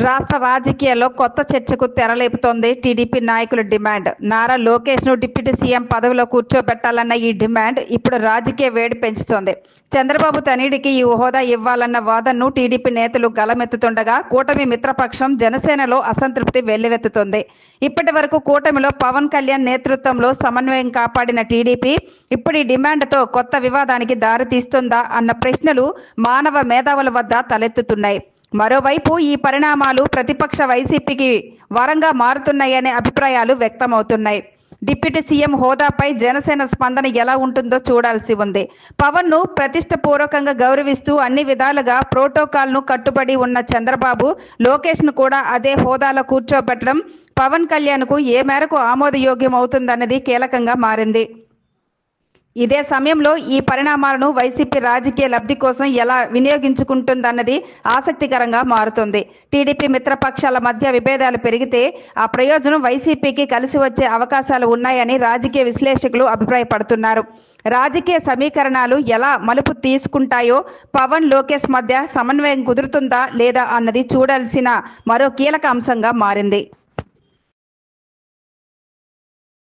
రాష్ట్ర రాజకీయాల్లో కొత్త చర్చకు తెరలేపుతోంది టీడీపీ నాయకుల డిమాండ్. నారా లోకేష్ను డిప్యూటీ సీఎం పదవిలో కూర్చోబెట్టాలన్న ఈ డిమాండ్ ఇప్పుడు రాజకీయ వేడి పెంచుతోంది. చంద్రబాబు తనయుడికి ఈ హోదా ఇవ్వాలన్న వాదనను టీడీపీ నేతలు గలమెత్తుతుండగా కూటమి మిత్రపక్షం జనసేనలో అసంతృప్తి వెల్లువెత్తుతోంది. ఇప్పటి వరకు కూటమిలో పవన్ కళ్యాణ్ నేతృత్వంలో సమన్వయం కాపాడిన టీడీపీ ఇప్పుడు ఈ డిమాండ్తో కొత్త వివాదానికి దారితీస్తుందా అన్న ప్రశ్నలు మానవ మేధావుల వద్ద తలెత్తుతున్నాయి. మరోవైపు ఈ పరిణామాలు ప్రతిపక్ష వైసీపీకి వరంగా మారుతున్నాయనే అభిప్రాయాలు వ్యక్తమవుతున్నాయి. డిప్యూటీ సీఎం హోదాపై జనసేన స్పందన ఎలా ఉంటుందో చూడాల్సి ఉంది. పవన్ను ప్రతిష్టపూర్వకంగా గౌరవిస్తూ అన్ని విధాలుగా ప్రోటోకాల్ను కట్టుబడి ఉన్న చంద్రబాబు లోకేష్ను కూడా అదే హోదాలో కూర్చోబెట్టడం పవన్ కళ్యాణ్కు ఏ మేరకు ఆమోదయోగ్యం అవుతుందన్నది కీలకంగా మారింది. ఇదే సమయంలో ఈ పరిణామాలను వైసీపీ రాజకీయ లబ్ధి కోసం ఎలా వినియోగించుకుంటుందన్నది ఆసక్తికరంగా మారుతుంది. టీడీపీ మిత్రపక్షాల మధ్య విభేదాలు పెరిగితే ఆ ప్రయోజనం వైసీపీకి కలిసి వచ్చే అవకాశాలు ఉన్నాయని రాజకీయ విశ్లేషకులు అభిప్రాయపడుతున్నారు. రాజకీయ సమీకరణాలు ఎలా మలుపు తీసుకుంటాయో, పవన్ లోకేష్ మధ్య సమన్వయం కుదురుతుందా లేదా అన్నది చూడాల్సిన మరో కీలక అంశంగా మారింది.